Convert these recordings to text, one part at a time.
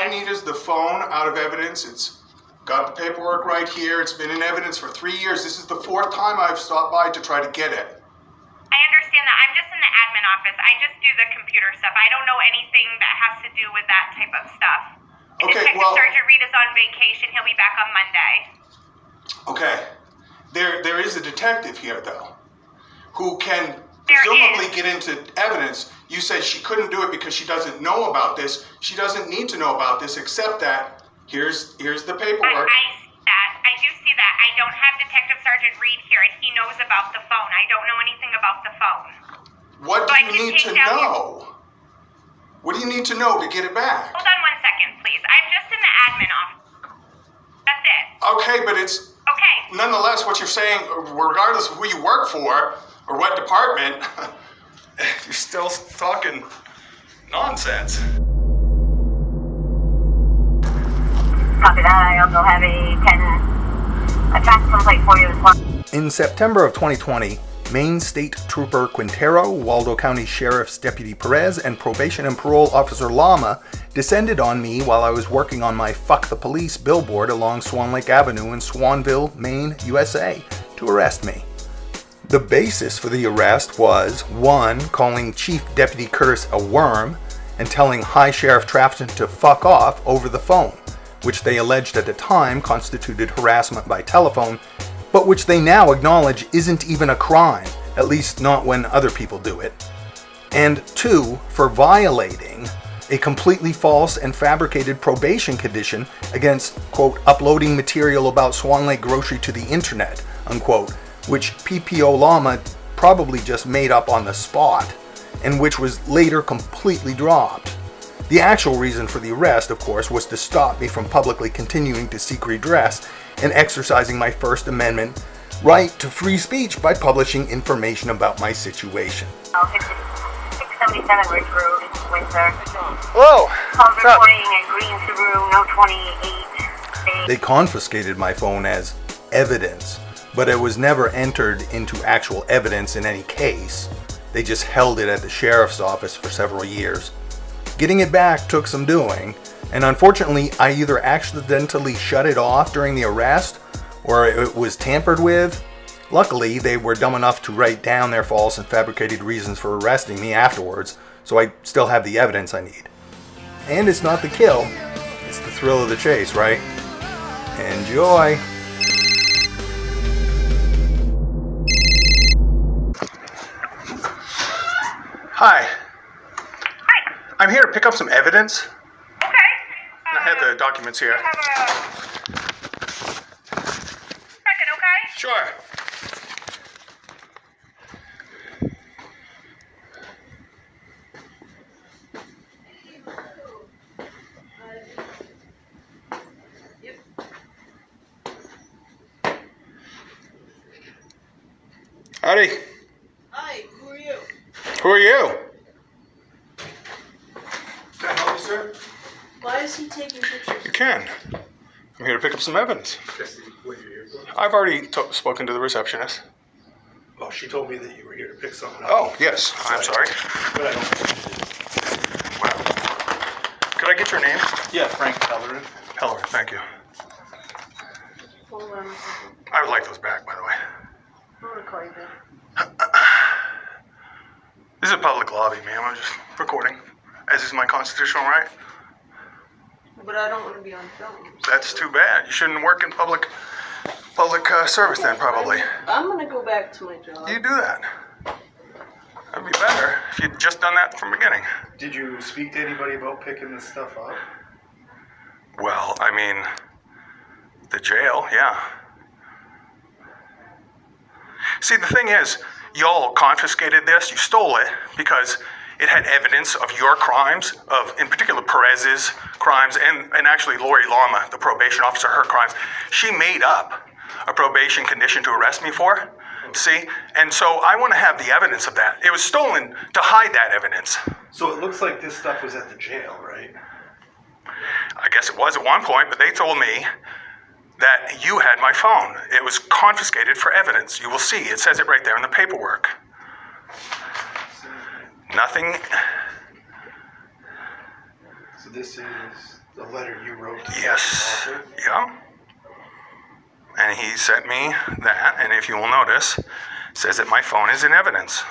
I need is the phone out of evidence. It's got the paperwork right here. It's been in evidence for 3 years. This is the 4th time I've stopped by to try to get it. I understand that. I'm just in the admin office. I just do the computer stuff. I don't know anything that has to do with that type of stuff. Okay, Detective Sergeant Reed is on vacation. He'll be back on Monday. Okay. There is a detective here, though, who can presumably get into evidence. You said she couldn't do it because she doesn't know about this. She doesn't need to know about this, except that here's the paperwork. I see that. I do see that. I don't have Detective Sergeant Reed here, and he knows about the phone. I don't know anything about the phone. What do you need to know? What do you need to know to get it back? Hold on 1 second, please. I'm just in the admin office. That's it. Okay, but it's... Okay. Nonetheless, what you're saying, regardless of who you work for or what department, you're still talking nonsense. Copy that. I also have a traffic complaint for you as well. In September of 2020, Maine State Trooper Quintero, Waldo County Sheriff's Deputy Perez, and Probation and Parole Officer Lama descended on me while I was working on my Fuck the Police billboard along Swan Lake Avenue in Swanvillan, Maine, USA, to arrest me. The basis for the arrest was 1. Calling Chief Deputy Curtis a worm and telling High Sheriff Trafton to fuck off over the phone, which they alleged at the time constituted harassment by telephone, but which they now acknowledge isn't even a crime, at least not when other people do it. And 2, for violating a completely false and fabricated probation condition against, quote, uploading material about Swan Lake Grocery to the internet, unquote, which PPO Lama probably just made up on the spot, and which was later completely dropped. The actual reason for the arrest, of course, was to stop me from publicly continuing to seek redress and exercising my First Amendment right to free speech by publishing information about my situation. 677 Ridge Road, Windsor. Hello. Calls reporting at Green Subaru, no 28. They confiscated my phone as evidence, but it was never entered into actual evidence in any case. They just held it at the sheriff's office for several years. Getting it back took some doing, and unfortunately I either accidentally shut it off during the arrest or it was tampered with. Luckily, they were dumb enough to write down their false and fabricated reasons for arresting me afterwards, so I still have the evidence I need. And it's not the kill, it's the thrill of the chase, right? Enjoy! Hi. I'm here to pick up some evidence. Okay. I have the documents here. Second, okay? Sure. Howdy. Hi, who are you? Who are you? Can I help you, sir? Why is he taking pictures? You can. I'm here to pick up some evidence. I've already spoken to the receptionist. Oh, she told me that you were here to pick something up. Oh, yes. I'm sorry. But I don't. Wow. Could I get your name? Yeah, Frank Pellerin. Heller, thank you. Hold on a second. I would like those back, by the way. I'm gonna call you back. This is a public lobby, ma'am. I'm just recording, as is my constitutional right. But I don't want to be on film. That's too bad. You shouldn't work in public service then, probably. I'm gonna go back to my job. You do that. That'd be better if you'd just done that from the beginning. Did you speak to anybody about picking this stuff up? Well, I mean, the jail, yeah. See, the thing is, y'all confiscated this, you stole it, because it had evidence of your crimes, of, in particular, Perez's crimes, and actually Lori Lama, the probation officer, her crimes. She made up a probation condition to arrest me for, see? And so I want to have the evidence of that. It was stolen to hide that evidence. So it looks like this stuff was at the jail, right? I guess it was at one point, but they told me that you had my phone. It was confiscated for evidence. You will see, it says it right there in the paperwork. Nothing. So this is the letter you wrote to Yes. the author? Yeah. And he sent me that, and if you will notice, it says that my phone is in evidence.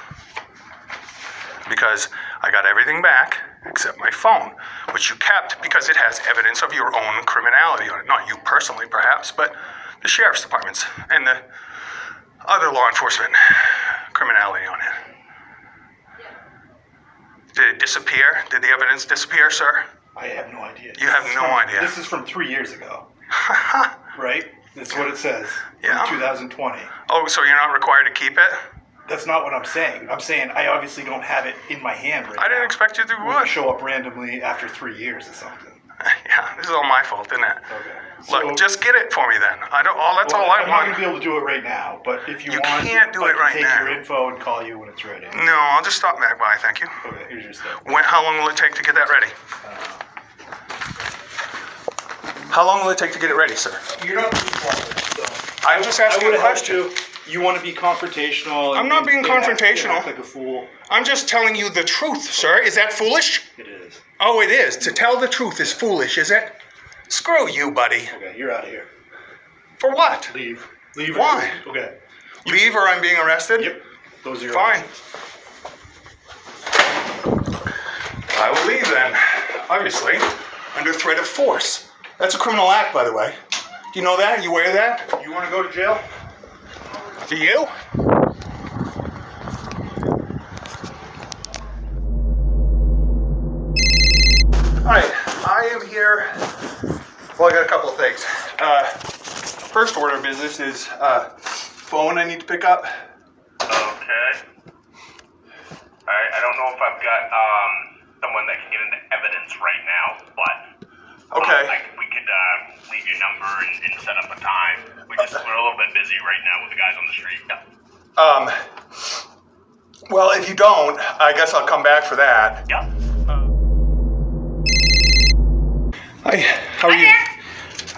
Because I got everything back except my phone, which you kept because it has evidence of your own criminality on it. Not you personally, perhaps, but the sheriff's departments and the other law enforcement criminality on it. Did it disappear? Did the evidence disappear, sir? I have no idea. You have no idea. This is from 3 years ago, right? That's what it says. Yeah. 2020. Oh, so you're not required to keep it? That's not what I'm saying. I'm saying I obviously don't have it in my hand right now. I didn't expect you to It would would. show up randomly after 3 years or something. Yeah, this is all my fault, isn't it? Okay. Look, just get it for me then. I don't. Oh, that's all I I'm not want. gonna be able to do it right now, but if you You want, can't do I it can right take now. your info and call you when it's ready. No, I'll just stop back by. Thank you. Okay, here's your stuff. How long will it take to get that ready? How long will it take to get it ready, sir? You're not required, so. I'm just asking a question. You want to be confrontational. I'm not being confrontational. Act like a fool. I'm just telling you the truth, sir. Is that foolish? It is. Oh, it is. To tell the truth is foolish, is it? Screw you, buddy. Okay, you're out of here. For what? Leave. Leave. Why? Okay. Leave or I'm being arrested? Yep. Those are your Fine. options. I will leave then. Obviously, under threat of force. That's a criminal act, by the way. Do you know that? You aware of that? You want to go to jail? Do you? Alright, I am here. Well, I got a couple of things. First order of business is phone I need to pick up. Okay. I don't know if I've got someone that can get into evidence right now, but Okay. we could leave your number and set up a time. We're a little bit busy right now with the guys on the street. Well, if you don't, I guess I'll come back for that. Yep. Hi, how are you?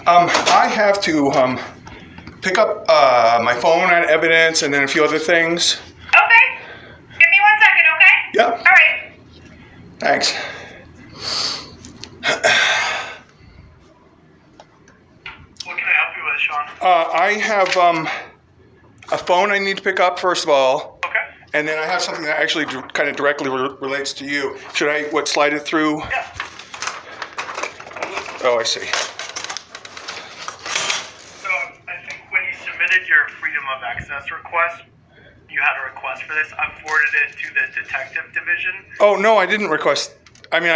I have to pick up my phone and evidence and then a few other things. Okay. Give me 1 second, okay? Yep. All right. Thanks. What can I help you with, Sean? I have a phone I need to pick up, first of all. Okay. And then I have something that actually kind of directly relates to you. Should I, slide it through? Yeah. Oh, I see. So I think when you submitted your freedom of access request, you had a request for this. I forwarded it to the detective division. Oh, no, I didn't request. I mean,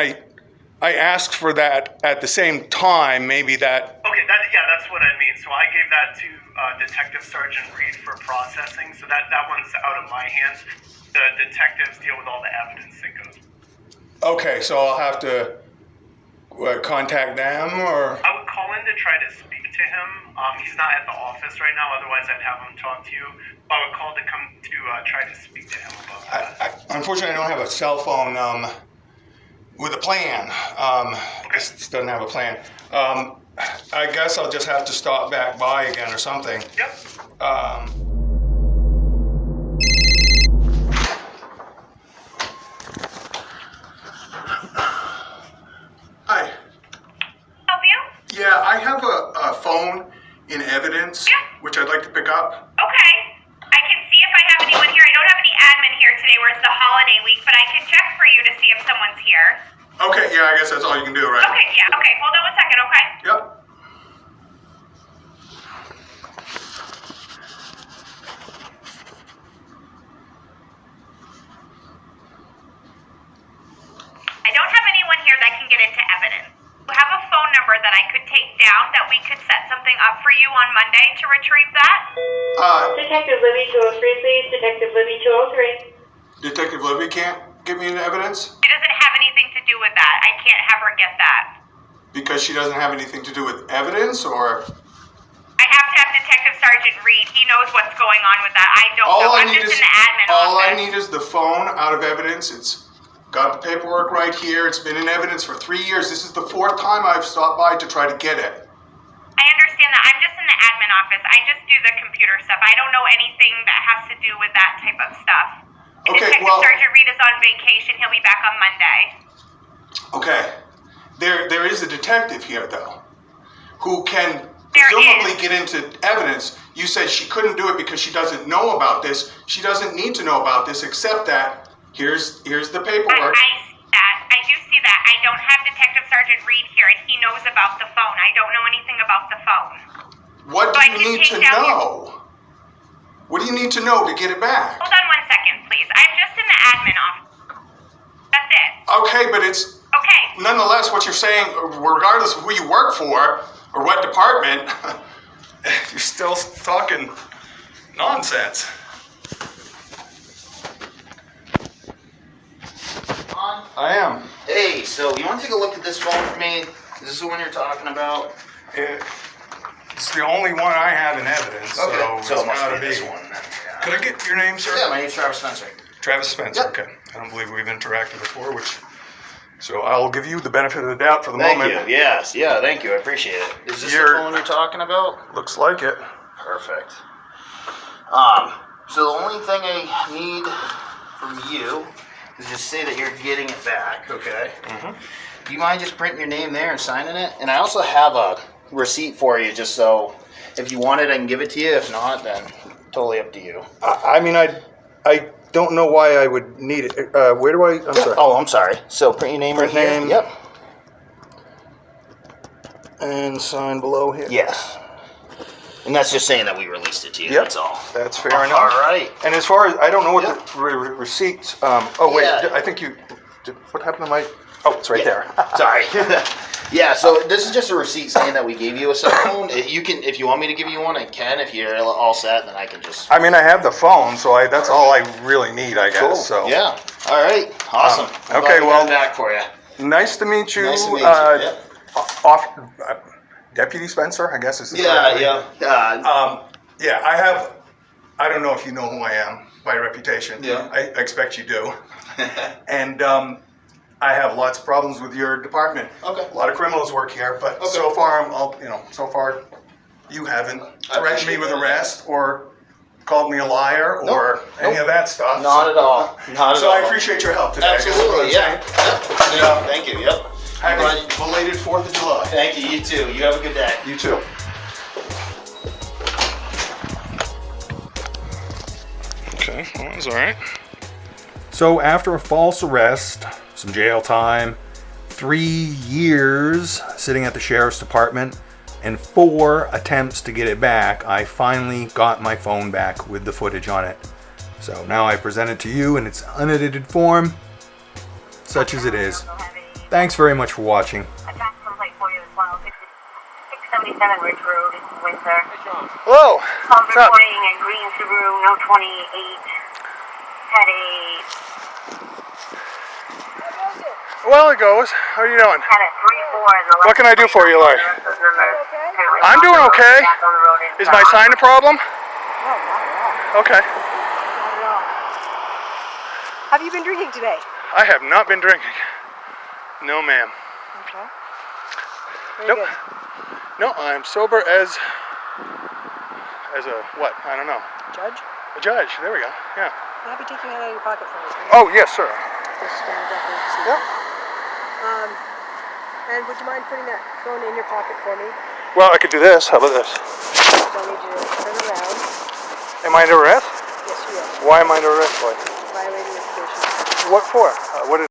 I asked for that at the same time, maybe that. Okay, that's what I mean. So I gave that to Detective Sergeant Reed for processing. So that one's out of my hands. The detectives deal with all the evidence that goes. Okay, so I'll have to contact them, or? I would call in to try to speak to him. He's not at the office right now. Otherwise, I'd have him talk to you. I would call to come to try to speak to him about that. Unfortunately, I don't have a cell phone with a plan. This doesn't have a plan. I guess I'll just have to stop back by again or something. Yep. Hi. Help you? Yeah, I have a phone in evidence, Yeah. which I'd like to pick up. Okay. I can see if I have anyone here. I don't have any admin here today where it's the holiday week, but I can check for you to see if someone's here. Okay, yeah, I guess that's all you can do, right? Okay, yeah. Okay, hold on 1 second, okay? Yep. I don't have anyone here that can get into evidence. You have a phone number that I could take down that we could set something up for you on Monday to retrieve that? Detective Libby 203, please. Detective Libby 203. Detective Libby can't get me into evidence She doesn't have anything to do with that. I can't have her get that. because she doesn't have anything to do with evidence, or? I have to have Detective Sergeant Reed. He knows what's going on with that. I don't know. I'm just in the admin all I office. need is the phone out of evidence. It's got the paperwork right here. It's been in evidence for 3 years. This is the 4th time I've stopped by to try to get it. I understand that. I'm just in the admin office. I just do the computer stuff. I don't know anything that has to do with that type of stuff. Okay, Detective well- Sergeant Reed is on vacation. He'll be back on Monday. Okay. There is a detective here, though, who can There presumably is. get into evidence. You said she couldn't do it because she doesn't know about this. She doesn't need to know about this, except that here's the paperwork. I see that. I do see that. I don't have Detective Sergeant Reed here, and he knows about the phone. I don't know anything about the phone. What do So I you can need to take down know? What do you need to know to get it back? Hold on 1 second, please. I'm just in the admin office. That's it. Okay, but it's Okay. nonetheless what you're saying, regardless of who you work for or what department, you're still talking nonsense. I am. Hey, so you want to take a look at this phone for me? Is this the one you're talking about? It's the only one I have in evidence, so it's it must gotta be be. this one then. Yeah. Could I get your name, sir? Yeah, my name's Travis Spencer. Travis Spencer. Yep. Okay. I don't believe we've interacted before, so I'll give you the benefit of the doubt for the Thank moment. you. Yes, yeah, thank you. I appreciate it. Is this You're- the phone you're talking about? Looks like it. Perfect. So the only thing I need from you is just say that you're getting it back, okay? Mm-hmm. Do you mind just printing your name there and signing it? And I also have a receipt for you, just so if you want it, I can give it to you. If not, then totally up to you. I mean, I don't know why I would need it. Where do I? I'm sorry. Oh, I'm sorry. So print your name Print right here. name. Yep. And sign below here. Yes. And that's just saying that we released it to you. Yep. That's all. That's fair All enough. right. And as far as I don't know what Yep. the receipts. Oh wait, Yeah. I think you. What happened to my? Oh, it's right there. Sorry. Yeah, so this is just a receipt saying that we gave you a cell phone. You can, if you want me to give you one, I can. If you're all set, then I can just. I mean, I have the phone, so that's all I really need, I guess. Cool. So Yeah. All right. Awesome. I'm okay, glad we got well- it back for you. nice to meet you. Nice to meet you. Yep. Deputy Spencer, I guess is the Yeah. correct name. Yeah. Yeah, I have. I don't know if you know who I am by reputation. Yeah. I expect you do. And I have lots of problems with your department. Okay. A lot of criminals work here, but Okay. so far, so far, you haven't I threatened me appreciate with that. arrest or called me a liar Nope. or any Nope. of that stuff. Not at all. Not at So all. I appreciate your help today. I guess is what I'm Absolutely. Yeah. saying. Yeah. Thank you. Yep. I'm glad Happy belated 4th of July. Thank you. You too. You have a good day. You too. Okay, well, that was all right. So after a false arrest, some jail time, 3 years sitting at the sheriff's department, and 4 attempts to get it back, I finally got my phone back with the footage on it. So now I present it to you in its unedited form, such as it is. Thanks very much for watching. A traffic complaint for you as well. This is 677 Ridge Road in Windsor. Hello. Call What's up? reporting a green Subaru, no 28. Had a Well, it goes. How are you doing? had a 3-4 in the left. What can I do for you, Larry? I'm doing okay. Is my sign a problem? Okay. Have you been drinking today? I have not been drinking. No, ma'am. Okay. Very Nope. good. No, I'm sober as a what? I don't know. Judge, A judge. There we go. Yeah. can I have you take your hand out of your pocket for me, please? Oh, yes, sir. Just gonna definitely see Yep. that. And would you mind putting that phone in your pocket for me? Well, I could do this. How about this? Don't need you to turn around. Am I under arrest? Yes, you are. Why am I under arrest? Boy? Violating the station. What for? What